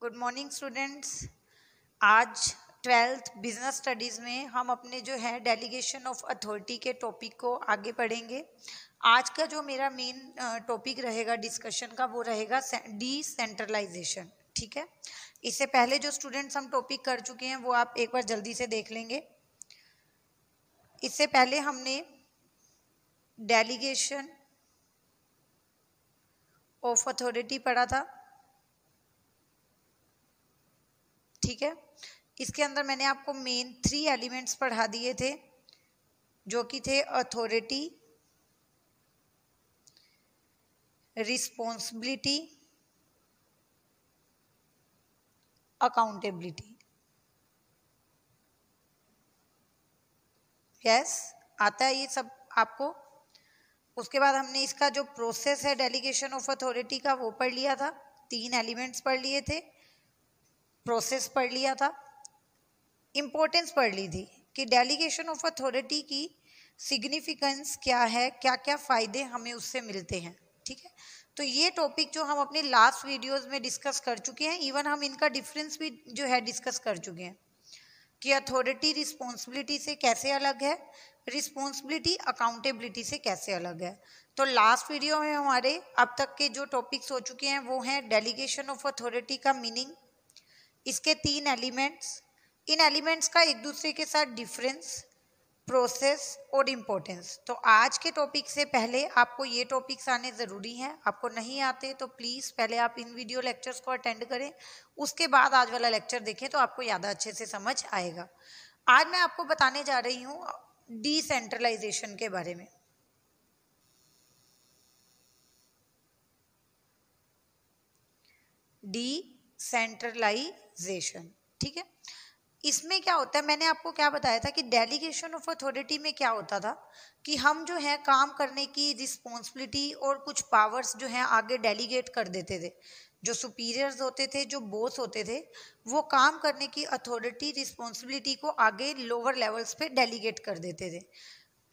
Good morning students. आज 12th business studies में हम अपने जो है डेलीगेशन ऑफ अथॉरिटी के टॉपिक को आगे पढ़ेंगे। आज का जो मेरा मेन टॉपिक रहेगा डिस्कशन का वो रहेगा डिसेंट्रलाइजेशन। ठीक है, इससे पहले जो स्टूडेंट्स हम टॉपिक कर चुके हैं वो आप एक बार जल्दी से देख लेंगे। इससे पहले हमने डेलीगेशन ऑफ अथॉरिटी पढ़ा था। ठीक है, इसके अंदर मैंने आपको मेन 3 एलिमेंट्स पढ़ा दिए थे जो कि थे अथॉरिटी, रिस्पॉन्सिबिलिटी, अकाउंटेबिलिटी। यस, आता है ये सब आपको। उसके बाद हमने इसका जो प्रोसेस है डेलीगेशन ऑफ अथॉरिटी का वो पढ़ लिया था। 3 एलिमेंट्स पढ़ लिए थे, प्रोसेस पढ़ लिया था, इम्पोर्टेंस पढ़ ली थी कि डेलीगेशन ऑफ अथॉरिटी की सिग्निफिकेंस क्या है, क्या क्या फ़ायदे हमें उससे मिलते हैं। ठीक है, तो ये टॉपिक जो हम अपने लास्ट वीडियोस में डिस्कस कर चुके हैं, इवन हम इनका डिफरेंस भी जो है डिस्कस कर चुके हैं कि अथॉरिटी रिस्पॉन्सिबिलिटी से कैसे अलग है, रिस्पॉन्सिबिलिटी अकाउंटेबिलिटी से कैसे अलग है। तो लास्ट वीडियो में हमारे अब तक के जो टॉपिक्स हो चुके हैं वो हैं डेलीगेशन ऑफ अथॉरिटी का मीनिंग, इसके 3 एलिमेंट्स, इन एलिमेंट्स का एक दूसरे के साथ डिफरेंस, प्रोसेस और इम्पोर्टेंस। तो आज के टॉपिक से पहले आपको ये टॉपिक्स आने ज़रूरी हैं। आपको नहीं आते तो प्लीज़ पहले आप इन वीडियो लेक्चर्स को अटेंड करें, उसके बाद आज वाला लेक्चर देखें तो आपको ज़्यादा अच्छे से समझ आएगा। आज मैं आपको बताने जा रही हूँ डिसेंट्रलाइजेशन के बारे में। डिसेंट्रलाइजेशन, ठीक है, इसमें क्या होता है, मैंने आपको क्या बताया था कि डेलीगेशन ऑफ अथॉरिटी में क्या होता था कि हम जो है काम करने की रिस्पॉन्सिबिलिटी और कुछ पावर्स जो हैं आगे डेलीगेट कर देते थे। जो सुपीरियर्स होते थे, जो बॉस होते थे, वो काम करने की अथॉरिटी, रिस्पॉन्सिबिलिटी को आगे लोअर लेवल्स पे डेलीगेट कर देते थे।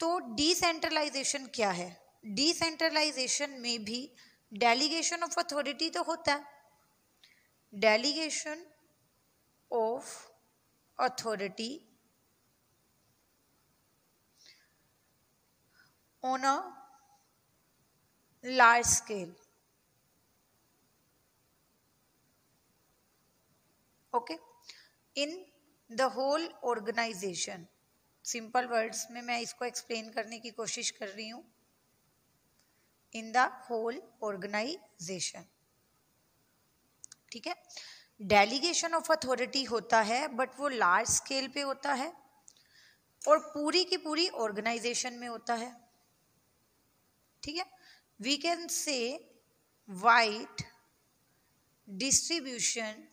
तो डिसेंट्रलाइजेशन क्या है? डिसेंट्रलाइजेशन में भी डेलीगेशन ऑफ अथॉरिटी तो होता है, delegation of authority on a large scale. Okay, in the whole organization. Simple words में मैं इसको एक्सप्लेन करने की कोशिश कर रही हूँ। इन द होल ऑर्गेनाइजेशन, ठीक है। डेलीगेशन ऑफ अथॉरिटी होता है बट वो लार्ज स्केल पे होता है और पूरी की पूरी ऑर्गेनाइजेशन में होता है। ठीक है, we can say wide distribution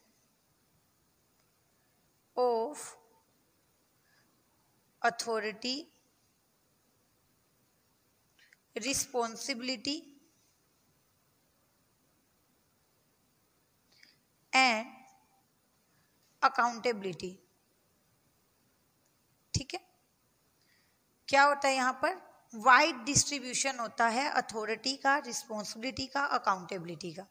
of authority, responsibility and accountability. ठीक है, क्या होता है यहाँ पर? वाइड डिस्ट्रीब्यूशन होता है अथॉरिटी का, रिस्पॉन्सिबिलिटी का, अकाउंटेबिलिटी का।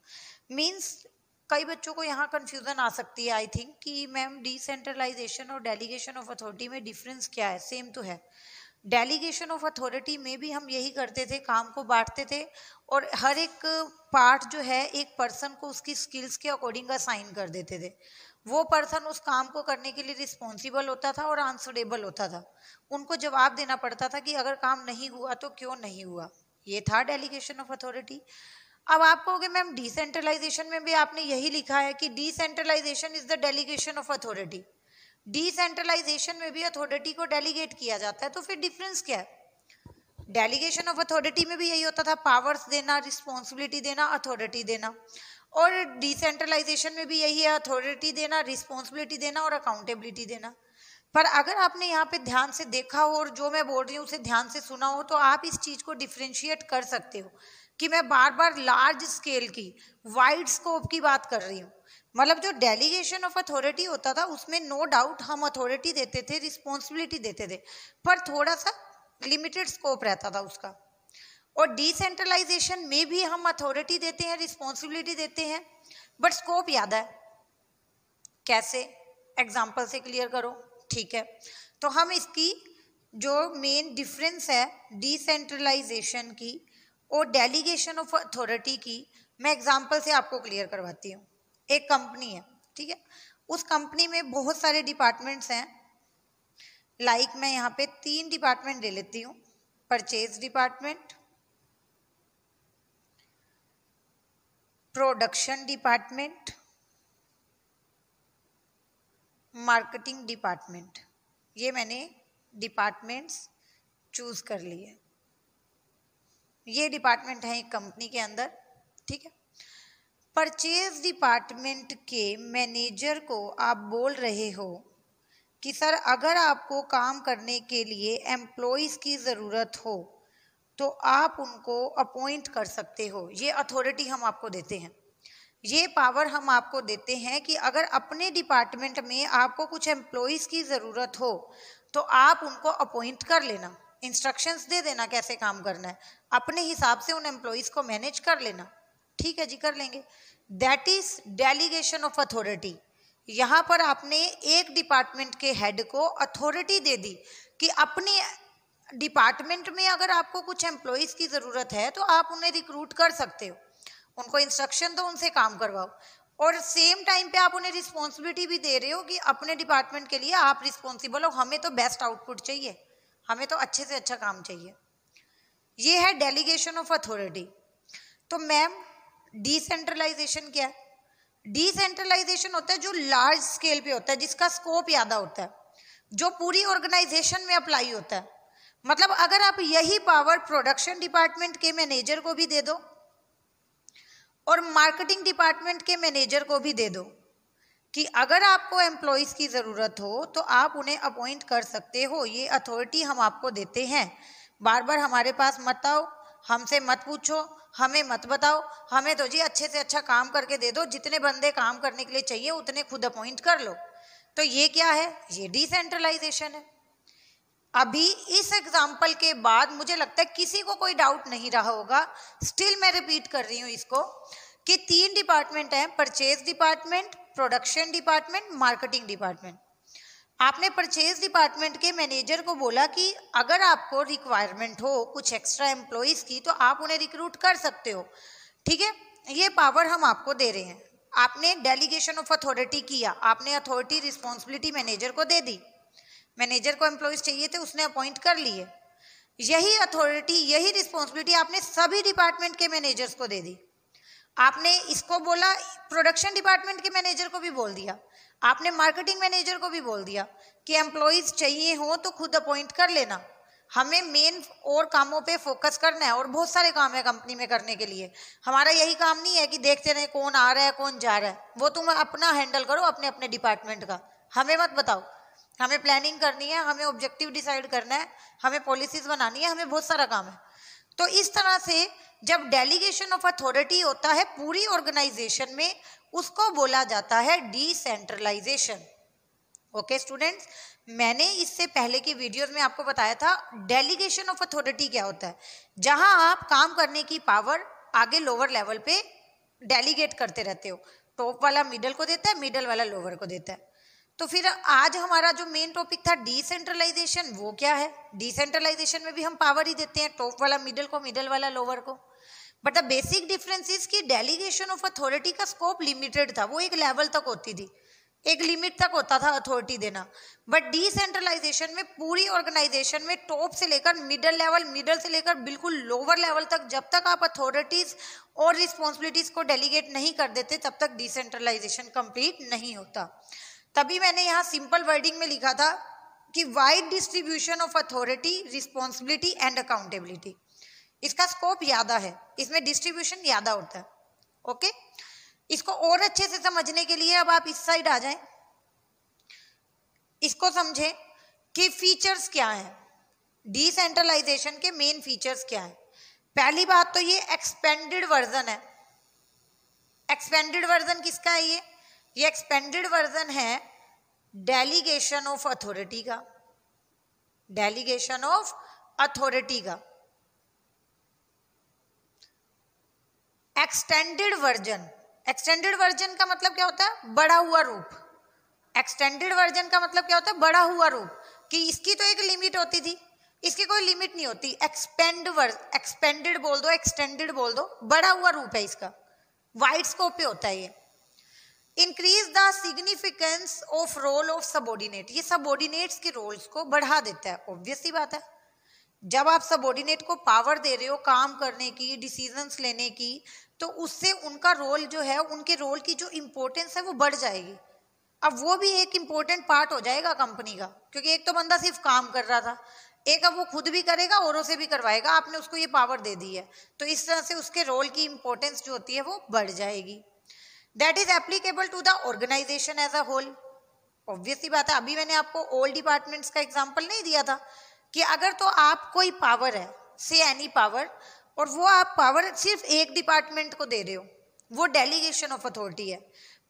मीन्स कई बच्चों को यहाँ कंफ्यूजन आ सकती है आई थिंक कि मैम डिसेंट्रलाइजेशन और डेलीगेशन ऑफ अथॉरिटी में डिफरेंस क्या है? सेम तो है। डेलीगेशन ऑफ अथॉरिटी में भी हम यही करते थे, काम को बांटते थे और हर एक पार्ट जो है एक पर्सन को उसकी स्किल्स के अकॉर्डिंग असाइन कर देते थे। वो पर्सन उस काम को करने के लिए रिस्पॉन्सिबल होता था और आंसरेबल होता था। उनको जवाब देना पड़ता था कि अगर काम नहीं हुआ तो क्यों नहीं हुआ। ये था डेलीगेशन ऑफ अथॉरिटी। अब आप कहोगे मैम डिसेंट्रलाइजेशन में भी आपने यही लिखा है कि decentralization is the delegation of authority. Decentralization में भी अथॉरिटी को डेलीगेट किया जाता है, तो फिर डिफरेंस क्या है? डेलीगेशन ऑफ अथॉरिटी में भी यही होता था, पावर्स देना, रिस्पॉन्सिबिलिटी देना, अथॉरिटी देना। और डिसेंट्रलाइजेशन में भी यही है, अथॉरिटी देना, रिस्पॉन्सिबिलिटी देना और अकाउंटेबिलिटी देना। पर अगर आपने यहाँ पे ध्यान से देखा हो और जो मैं बोल रही हूँ उसे ध्यान से सुना हो तो आप इस चीज को डिफ्रेंशिएट कर सकते हो कि मैं बार बार लार्ज स्केल की, वाइड स्कोप की बात कर रही हूँ। मतलब जो डेलीगेशन ऑफ अथॉरिटी होता था उसमें नो डाउट हम अथॉरिटी देते थे, रिस्पॉन्सिबिलिटी देते थे, पर थोड़ा सा लिमिटेड स्कोप रहता था उसका। और डिसेंट्रलाइजेशन में भी हम अथॉरिटी देते हैं, रिस्पॉन्सिबिलिटी देते हैं, बट स्कोप ज़्यादा है। कैसे? एग्जाम्पल से क्लियर करो, ठीक है। तो हम इसकी जो मेन डिफरेंस है डिसेंट्रलाइजेशन की और डेलीगेशन ऑफ अथॉरिटी की, मैं एग्जाम्पल से आपको क्लियर करवाती हूँ। एक कंपनी है, ठीक है, उस कंपनी में बहुत सारे डिपार्टमेंट्स हैं। लाइक मैं यहाँ पे 3 डिपार्टमेंट ले लेती हूँ, purchase department, production department, marketing department. ये मैंने डिपार्टमेंट्स चूज कर लिए। ये डिपार्टमेंट है एक कंपनी के अंदर, ठीक है। परचेज डिपार्टमेंट के मैनेजर को आप बोल रहे हो कि सर अगर आपको काम करने के लिए एम्प्लॉइज की ज़रूरत हो तो आप उनको अपॉइंट कर सकते हो। ये अथॉरिटी हम आपको देते हैं, ये पावर हम आपको देते हैं कि अगर अपने डिपार्टमेंट में आपको कुछ एम्प्लॉइज की ज़रूरत हो तो आप उनको अपॉइंट कर लेना, इंस्ट्रक्शंस दे देना कैसे काम करना है, अपने हिसाब से उन एम्प्लॉइज को मैनेज कर लेना। ठीक है जी, कर लेंगे। That is delegation of authority. यहाँ पर आपने एक डिपार्टमेंट के हेड को अथॉरिटी दे दी कि अपने डिपार्टमेंट में अगर आपको कुछ एम्प्लॉइज की ज़रूरत है तो आप उन्हें रिक्रूट कर सकते हो, उनको इंस्ट्रक्शन दो, उनसे काम करवाओ, और सेम टाइम पे आप उन्हें रिस्पॉन्सिबिलिटी भी दे रहे हो कि अपने डिपार्टमेंट के लिए आप रिस्पॉन्सिबल हो, हमें तो बेस्ट आउटपुट चाहिए, हमें तो अच्छे से अच्छा काम चाहिए। ये है डेलीगेशन ऑफ अथॉरिटी। तो मैम डिसेंट्रलाइजेशन क्या है? डिसेंट्रलाइजेशन होता है जो लार्ज स्केल पे होता है, जिसका स्कोप ज़्यादा होता है, जो पूरी ऑर्गेनाइजेशन में अप्लाई होता है। मतलब अगर आप यही पावर प्रोडक्शन डिपार्टमेंट के मैनेजर को भी दे दो और मार्केटिंग डिपार्टमेंट के मैनेजर को भी दे दो कि अगर आपको एम्प्लॉइज की ज़रूरत हो तो आप उन्हें अपॉइंट कर सकते हो, ये अथॉरिटी हम आपको देते हैं। बार बार हमारे पास मत आओ, हमसे मत पूछो, हमें मत बताओ, हमें तो जी अच्छे से अच्छा काम करके दे दो, जितने बंदे काम करने के लिए चाहिए उतने खुद अपॉइंट कर लो। तो ये क्या है? ये डिसेंट्रलाइजेशन है। अभी इस एग्जाम्पल के बाद मुझे लगता है किसी को कोई डाउट नहीं रहा होगा, स्टिल मैं रिपीट कर रही हूँ इसको, कि 3 डिपार्टमेंट हैं, purchase department, production department, marketing department. आपने परचेज डिपार्टमेंट के मैनेजर को बोला कि अगर आपको रिक्वायरमेंट हो कुछ एक्स्ट्रा एम्प्लॉइज की तो आप उन्हें रिक्रूट कर सकते हो, ठीक है। ये पावर हम आपको दे रहे हैं। आपने डेलीगेशन ऑफ अथॉरिटी किया, आपने अथॉरिटी रिस्पॉन्सिबिलिटी मैनेजर को दे दी, मैनेजर को एम्प्लॉइज चाहिए थे, उसने अपॉइंट कर लिए। यही अथॉरिटी, यही रिस्पॉन्सिबिलिटी आपने सभी डिपार्टमेंट के मैनेजर्स को दे दी। आपने इसको बोला, प्रोडक्शन डिपार्टमेंट के मैनेजर को भी बोल दिया, आपने मार्केटिंग मैनेजर को भी बोल दिया कि एम्प्लॉइज चाहिए हो तो खुद अपॉइंट कर लेना, हमें मेन और कामों पे फोकस करना है, और बहुत सारे काम है कंपनी में करने के लिए। हमारा यही काम नहीं है कि देखते रहे कौन आ रहा है कौन जा रहा है, वो तुम अपना हैंडल करो अपने अपने डिपार्टमेंट का, हमें मत बताओ। हमें प्लानिंग करनी है, हमें ऑब्जेक्टिव डिसाइड करना है, हमें पॉलिसीज बनानी है, हमें बहुत सारा काम है। तो इस तरह से जब डेलीगेशन ऑफ अथॉरिटी होता है पूरी ऑर्गेनाइजेशन में, उसको बोला जाता है डिसेंट्रलाइजेशन। ओके स्टूडेंट्स, मैंने इससे पहले की वीडियोस में आपको बताया था डेलीगेशन ऑफ अथॉरिटी क्या होता है, जहां आप काम करने की पावर आगे लोअर लेवल पे डेलीगेट करते रहते हो। टॉप वाला मिडल को देता है, मिडल वाला लोअर को देता है। तो फिर आज हमारा जो मेन टॉपिक था डिसेंट्रलाइजेशन, वो क्या है? डिसेंट्रलाइजेशन में भी हम पावर ही देते हैं, टॉप वाला मिडल को, मिडल वाला लोअर को। But the basic difference is कि डेलीगेशन ऑफ अथॉरिटी का स्कोप लिमिटेड था, वो एक लेवल तक होती थी, एक लिमिट तक होता था अथॉरिटी देना। बट डिसेंट्रलाइजेशन में पूरी ऑर्गेनाइजेशन में टॉप से लेकर मिडल लेवल, मिडल से लेकर बिल्कुल लोअर लेवल तक, जब तक आप अथॉरिटीज और रिस्पॉन्सिबिलिटीज को डेलीगेट नहीं कर देते तब तक डिसेंट्रलाइजेशन कंप्लीट नहीं होता। तभी मैंने यहाँ सिंपल वर्डिंग में लिखा था कि wide distribution of authority, responsibility and accountability. इसका स्कोप ज़्यादा है, इसमें डिस्ट्रीब्यूशन ज़्यादा होता है। ओके, इसको और अच्छे से समझने के लिए अब आप इस साइड आ जाएं, इसको समझें कि फीचर्स क्या हैं, डिसेंट्रलाइजेशन के मेन फीचर्स क्या हैं। पहली बात तो ये एक्सपेंडेड वर्जन है। एक्सपेंडेड वर्जन किसका है? ये एक्सपेंडेड वर्जन है डेलीगेशन ऑफ अथॉरिटी का, डेलीगेशन ऑफ अथॉरिटी का। एक्सटेंडेड वर्जन, एक्सटेंडेड वर्जन का मतलब क्या होता है? बढ़ा हुआ रूप, एक्सटेंडेड वर्जन का मतलब क्या होता है, बड़ा हुआ रूप, कि इसकी तो एक लिमिट होती थी, इसकी कोई लिमिट नहीं होती। एक्सपेंडेड बोल दो, एक्सटेंडेड बोल दो, बड़ा हुआ रूप है इसका, वाइड स्कोप पे होता है ये। Increase the significance of role of subordinate, ये सबॉर्डिनेट्स के रोल्स को बढ़ा देता है। ऑब्वियस सी बात है, जब आप सबॉर्डिनेट को पावर दे रहे हो काम करने की, डिसीजंस लेने की, तो उससे उनका रोल जो है, उनके रोल की जो इम्पोर्टेंस है वो बढ़ जाएगी। अब वो भी एक इम्पोर्टेंट पार्ट हो जाएगा कंपनी का, क्योंकि एक तो बंदा सिर्फ काम कर रहा था, एक अब वो खुद भी करेगा, औरों से भी करवाएगा, आपने उसको ये पावर दे दी है, तो इस तरह से उसके रोल की इम्पोर्टेंस जो होती है वो बढ़ जाएगी। That is applicable to the organization as a whole. Obviously बात है, अभी मैंने आपको ऑल डिपार्टमेंट्स का एग्जाम्पल नहीं दिया था कि अगर तो आप कोई पावर है, से एनी पावर, और वो आप पावर सिर्फ एक डिपार्टमेंट को दे रहे हो, वो डेलीगेशन ऑफ अथॉरिटी है,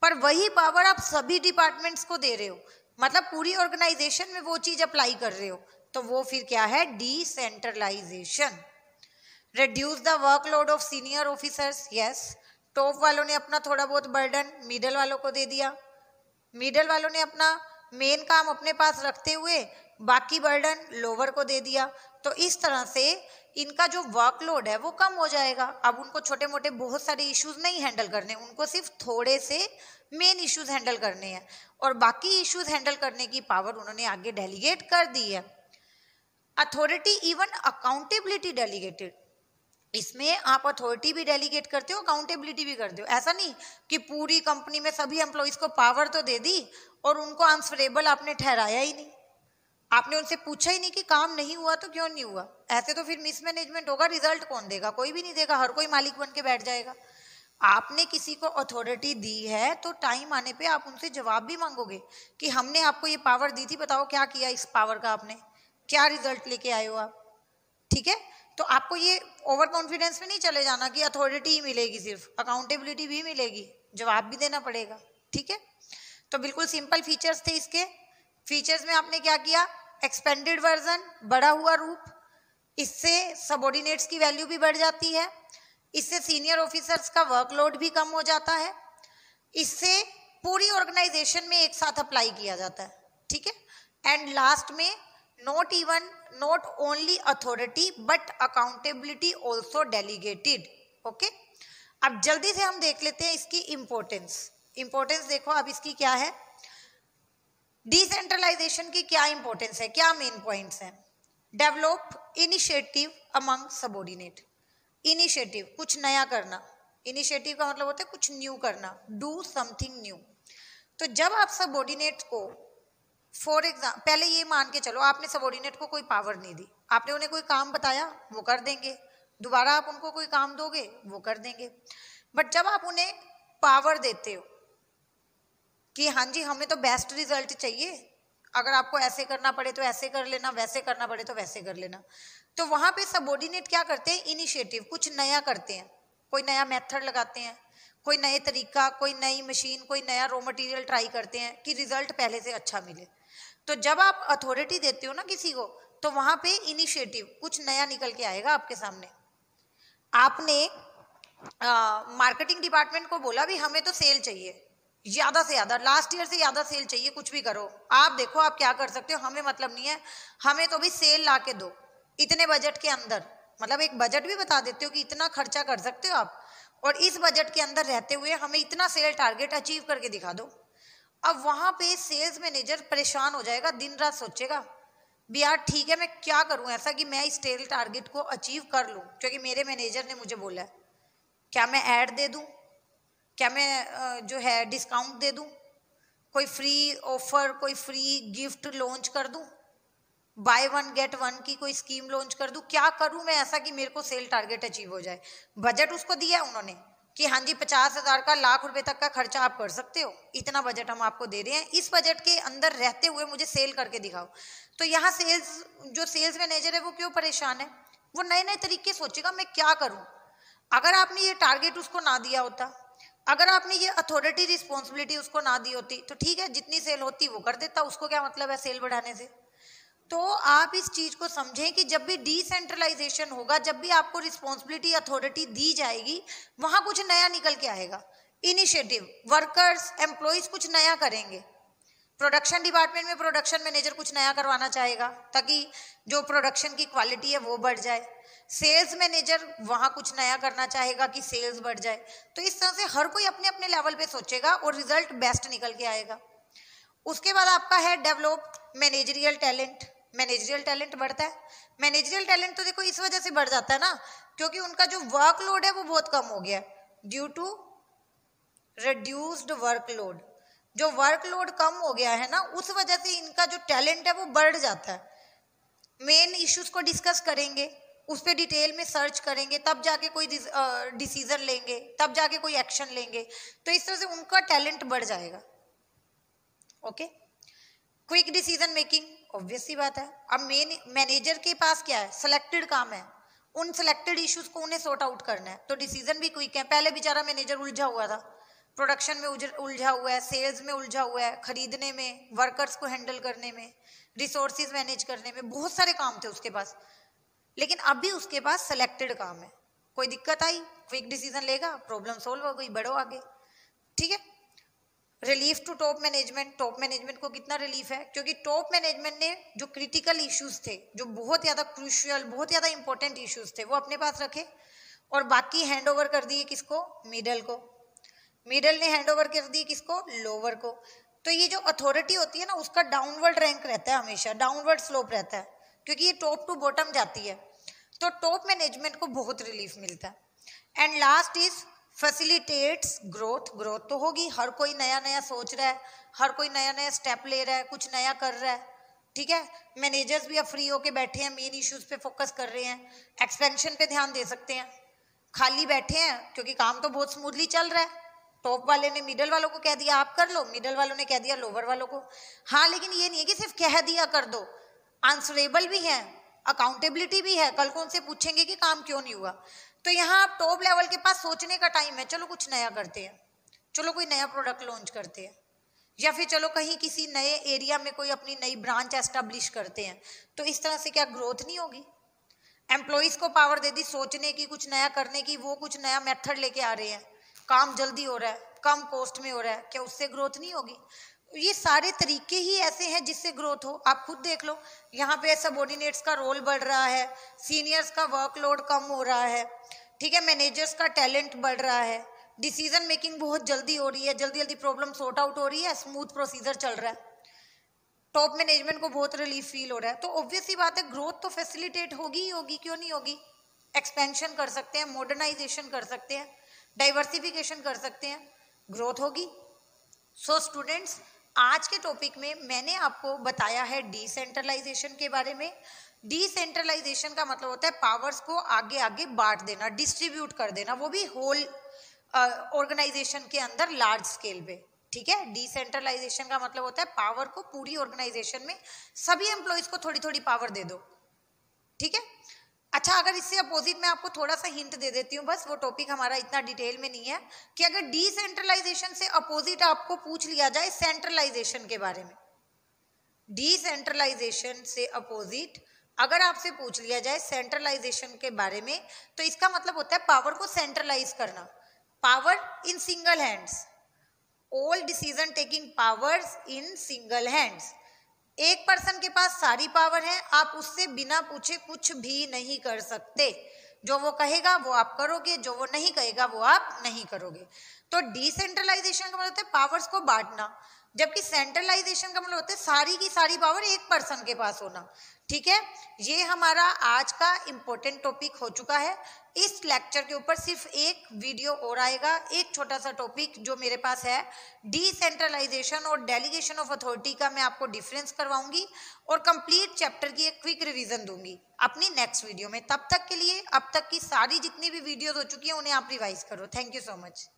पर वही पावर आप सभी डिपार्टमेंट्स को दे रहे हो, मतलब पूरी ऑर्गेनाइजेशन में वो चीज अप्लाई कर रहे हो, तो वो फिर क्या है, decentralization. Reduce the workload of senior officers, yes, top वालों ने अपना थोड़ा बहुत बर्डन मिडल वालों को दे दिया, मिडल वालों ने अपना मेन काम अपने पास रखते हुए बाकी बर्डन लोअर को दे दिया, तो इस तरह से इनका जो वर्कलोड है वो कम हो जाएगा। अब उनको छोटे मोटे बहुत सारे इश्यूज नहीं हैंडल करने, उनको सिर्फ थोड़े से मेन इश्यूज हैंडल करने हैं, और बाकी इश्यूज हैंडल करने की पावर उन्होंने आगे डेलीगेट कर दी है। अथॉरिटी इवन अकाउंटेबिलिटी डेलीगेटेड, इसमें आप अथॉरिटी भी डेलीगेट करते हो, अकाउंटेबिलिटी भी करते हो। ऐसा नहीं कि पूरी कंपनी में सभी एम्प्लॉइज को पावर तो दे दी और उनको आंसरेबल आपने ठहराया ही नहीं, आपने उनसे पूछा ही नहीं कि काम नहीं हुआ तो क्यों नहीं हुआ। ऐसे तो फिर मिसमैनेजमेंट होगा, रिजल्ट कौन देगा, कोई भी नहीं देगा, हर कोई मालिक बन के बैठ जाएगा। आपने किसी को अथॉरिटी दी है तो टाइम आने पे आप उनसे जवाब भी मांगोगे कि हमने आपको ये पावर दी थी, बताओ क्या किया इस पावर का, आपने क्या रिजल्ट लेके आए हो आप, ठीक है। तो आपको ये ओवर कॉन्फिडेंस में नहीं चले जाना कि अथॉरिटी ही मिलेगी, सिर्फ अकाउंटेबिलिटी भी मिलेगी, जवाब भी देना पड़ेगा, ठीक है। तो बिल्कुल सिंपल फीचर्स थे इसके। फीचर्स में आपने क्या किया, एक्सपेंडेड वर्जन, बढ़ा हुआ रूप, इससे सबऑर्डिनेट्स की वैल्यू भी बढ़ जाती है, इससे सीनियर ऑफिसर्स का वर्कलोड भी कम हो जाता है, इससे पूरी ऑर्गेनाइजेशन में एक साथ अप्लाई किया जाता है, ठीक है। एंड लास्ट में not only authority but accountability also delegated, okay. अब जल्दी से हम देख लेते हैं इसकी इंपॉर्टेंस देखो अब इसकी क्या है, डिसेंट्रलाइजेशन की क्या इंपॉर्टेंस है, क्या मेन पॉइंट्स हैं। Develop initiative among subordinate, initiative कुछ नया करना, इनिशिएटिव का मतलब होता है कुछ न्यू करना, डू समथिंग न्यू। तो जब आप सबऑर्डिनेट को, फॉर एग्जाम्पल, पहले ये मान के चलो आपने सबऑर्डिनेट को कोई पावर नहीं दी, आपने उन्हें कोई काम बताया वो कर देंगे, दोबारा आप उनको कोई काम दोगे वो कर देंगे। बट जब आप उन्हें पावर देते हो कि हाँ जी हमें तो बेस्ट रिजल्ट चाहिए, अगर आपको ऐसे करना पड़े तो ऐसे कर लेना, वैसे करना पड़े तो वैसे कर लेना, तो वहां पे सबऑर्डिनेट क्या करते हैं, इनिशिएटिव कुछ नया करते हैं, कोई नया मेथड लगाते हैं, कोई नए तरीका, कोई नई मशीन, कोई नया रॉ मटेरियल ट्राई करते हैं कि रिजल्ट पहले से अच्छा मिले। तो जब आप अथॉरिटी देते हो ना किसी को, तो वहां पे इनिशिएटिव कुछ नया निकल के आएगा आपके सामने। आपने मार्केटिंग डिपार्टमेंट को बोला भी हमें तो सेल चाहिए ज्यादा से ज्यादा, लास्ट ईयर से ज्यादा सेल चाहिए, कुछ भी करो आप, देखो आप क्या कर सकते हो, हमें मतलब नहीं है, हमें तो भी सेल ला के दो इतने बजट के अंदर, मतलब एक बजट भी बता देते हो कि इतना खर्चा कर सकते हो आप, और इस बजट के अंदर रहते हुए हमें इतना सेल टारगेट अचीव करके दिखा दो। अब वहां पे सेल्स मैनेजर परेशान हो जाएगा, दिन रात सोचेगा भी यार ठीक है मैं क्या करूं ऐसा कि मैं इस सेल टारगेट को अचीव कर लूं, क्योंकि मेरे मैनेजर ने मुझे बोला है। क्या मैं ऐड दे दूं, क्या मैं जो है डिस्काउंट दे दूं, कोई फ्री ऑफर, कोई फ्री गिफ्ट लॉन्च कर दूं, बाय वन गेट वन की कोई स्कीम लॉन्च कर दूं, क्या करूं मैं ऐसा कि मेरे को सेल टारगेट अचीव हो जाए। बजट उसको दिया है उन्होंने कि हाँ जी 50,000 का, लाख रुपए तक का खर्चा आप कर सकते हो, इतना बजट हम आपको दे रहे हैं, इस बजट के अंदर रहते हुए मुझे सेल करके दिखाओ। तो यहाँ सेल्स मैनेजर है वो क्यों परेशान है, वो नए नए तरीके सोचेगा मैं क्या करूं। अगर आपने ये टारगेट उसको ना दिया होता, अगर आपने ये अथॉरिटी रिस्पॉन्सिबिलिटी उसको ना दी होती, तो ठीक है जितनी सेल होती वो कर देता, उसको क्या मतलब है सेल बढ़ाने से। तो आप इस चीज को समझें कि जब भी डिसेंट्रलाइजेशन होगा, जब भी आपको रिस्पॉन्सिबिलिटी अथॉरिटी दी जाएगी, वहां कुछ नया निकल के आएगा, इनिशिएटिव, वर्कर्स एम्प्लॉइज कुछ नया करेंगे, प्रोडक्शन डिपार्टमेंट में प्रोडक्शन मैनेजर कुछ नया करवाना चाहेगा ताकि जो प्रोडक्शन की क्वालिटी है वो बढ़ जाए। सेल्स मैनेजर वहाँ कुछ नया करना चाहेगा कि सेल्स बढ़ जाए। तो इस तरह से हर कोई अपने अपने लेवल पे सोचेगा और रिजल्ट बेस्ट निकल के आएगा। उसके बाद आपका है develop managerial talent. Managerial talent बढ़ता है। मैनेजरियल टैलेंट तो देखो इस वजह से बढ़ जाता है ना, क्योंकि उनका जो वर्कलोड है वो बहुत कम हो गया ड्यू टू रिड्यूस्ड वर्कलोड। जो वर्कलोड कम हो गया है ना, उस वजह से इनका जो टैलेंट है वो बढ़ जाता है। मेन इश्यूज को डिस्कस करेंगे, उस पर डिटेल में सर्च करेंगे, तब जाके कोई डिसीजन लेंगे, तब जाके कोई एक्शन लेंगे। तो इस तरह से उनका टैलेंट बढ़ जाएगा। Okay, quick decision making, obvious सी बात है। अब मेन मैनेजर के पास क्या है, सिलेक्टेड काम है, उन सिलेक्टेड इश्यूज को उन्हें सॉर्ट आउट करना है, तो डिसीजन भी क्विक है। पहले बेचारा मैनेजर उलझा हुआ था, प्रोडक्शन में उलझा हुआ है, सेल्स में उलझा हुआ है, खरीदने में, वर्कर्स को हैंडल करने में, रिसोर्सेज मैनेज करने में, बहुत सारे काम थे उसके पास। लेकिन अभी उसके पास सिलेक्टेड काम है। कोई दिक्कत आई, क्विक डिसीजन लेगा, प्रॉब्लम सोल्व हो गई, बढ़ो आगे। ठीक है। Relief to top management. Top management को कितना रिलीफ है, क्योंकि टॉप मैनेजमेंट ने जो क्रिटिकल इश्यूज थे, जो बहुत ज़्यादा क्रूशियल, बहुत ज़्यादा इंपॉर्टेंट इश्यूज थे, वो अपने पास रखे और बाकी हैंड ओवर कर दिए किसको, मिडल को। मिडल ने हैंड ओवर कर दी किसको, लोअर को। तो ये जो अथॉरिटी होती है ना, उसका डाउनवर्ड रैंक रहता है, हमेशा डाउनवर्ड स्लोप रहता है, क्योंकि ये टॉप टू बॉटम जाती है। तो टॉप मैनेजमेंट को बहुत रिलीफ मिलता है। And last is facilitates growth. Growth तो होगी, हर कोई नया नया सोच रहा है, हर कोई नया नया स्टेप ले रहा है, कुछ नया कर रहा है। ठीक है। मैनेजर्स भी अब फ्री होके बैठे हैं, मेन इश्यूज पे फोकस कर रहे हैं, एक्सपेंशन पे ध्यान दे सकते हैं। खाली बैठे हैं क्योंकि काम तो बहुत स्मूथली चल रहा है। टॉप वाले ने मिडल वालों को कह दिया आप कर लो, मिडल वालों ने कह दिया लोअर वालों को। हाँ, लेकिन ये नहीं है कि सिर्फ कह दिया कर दो, आंसरेबल भी है, अकाउंटेबिलिटी भी है, कल को उनसे पूछेंगे कि काम क्यों नहीं हुआ। तो यहाँ आप टॉप लेवल के पास सोचने का टाइम है, चलो कुछ नया करते हैं, चलो कोई नया प्रोडक्ट लॉन्च करते हैं, या फिर चलो कहीं किसी नए एरिया में कोई अपनी नई ब्रांच एस्टेब्लिश करते हैं। तो इस तरह से क्या ग्रोथ नहीं होगी। एम्प्लॉइज को पावर दे दी सोचने की, कुछ नया करने की, वो कुछ नया मेथड लेके आ रहे हैं, काम जल्दी हो रहा है, कम कॉस्ट में हो रहा है, क्या उससे ग्रोथ नहीं होगी। ये सारे तरीके ही ऐसे हैं जिससे ग्रोथ हो। आप खुद देख लो, यहाँ पे सबऑर्डिनेट्स का रोल बढ़ रहा है, सीनियर्स का वर्कलोड कम हो रहा है, ठीक है, मैनेजर्स का टैलेंट बढ़ रहा है, डिसीजन मेकिंग बहुत जल्दी हो रही है, जल्दी जल्दी प्रॉब्लम सॉर्ट आउट हो रही है, स्मूथ प्रोसीजर चल रहा है, टॉप मैनेजमेंट को बहुत रिलीफ फील हो रहा है। तो ऑब्वियस सी बात है, ग्रोथ तो फैसिलिटेट होगी ही होगी, क्यों नहीं होगी। एक्सपेंशन कर सकते हैं, मॉडर्नाइजेशन कर सकते हैं, डाइवर्सिफिकेशन कर सकते हैं, ग्रोथ होगी। सो स्टूडेंट्स, आज के टॉपिक में मैंने आपको बताया है डिसेंट्रलाइजेशन के बारे में। डिसेंट्रलाइजेशन का मतलब होता है पावर्स को आगे आगे बांट देना, डिस्ट्रीब्यूट कर देना, वो भी होल ऑर्गेनाइजेशन के अंदर लार्ज स्केल पे। ठीक है। डिसेंट्रलाइजेशन का मतलब होता है पावर को पूरी ऑर्गेनाइजेशन में सभी एम्प्लॉइज को थोड़ी थोड़ी पावर दे दो। ठीक है। अच्छा, अगर इससे अपोजिट मैं आपको थोड़ा सा हिंट दे देती हूँ, बस वो टॉपिक हमारा इतना डिटेल में नहीं है, कि अगर डिसेंट्रलाइजेशन से अपोजिट आपको पूछ लिया जाए सेंट्रलाइजेशन के बारे में, डिसेंट्रलाइजेशन से अपोजिट अगर आपसे पूछ लिया जाए सेंट्रलाइजेशन के बारे में, तो इसका मतलब होता है पावर को सेंट्रलाइज करना, power in single hands, all decision taking powers in single hands. एक पर्सन के पास सारी पावर है, आप उससे बिना पूछे कुछ भी नहीं कर सकते, जो वो कहेगा वो आप करोगे, जो वो नहीं कहेगा वो आप नहीं करोगे। तो डिसेंट्रलाइजेशन का मतलब होता है पावर्स को बांटना, जबकि सेंट्रलाइजेशन का मतलब होता है सारी की सारी पावर एक पर्सन के पास होना। ठीक है। ये हमारा आज का इम्पोर्टेंट टॉपिक हो चुका है। इस लेक्चर के ऊपर सिर्फ एक वीडियो और आएगा, एक छोटा सा टॉपिक जो मेरे पास है, डिसेंट्रलाइजेशन और डेलीगेशन ऑफ अथॉरिटी का मैं आपको डिफरेंस करवाऊंगी और कंप्लीट चैप्टर की एक क्विक रिवीजन दूंगी अपनी नेक्स्ट वीडियो में। तब तक के लिए अब तक की सारी जितनी भी वीडियोस हो चुकी है उन्हें आप रिवाइज करो। Thank you so much.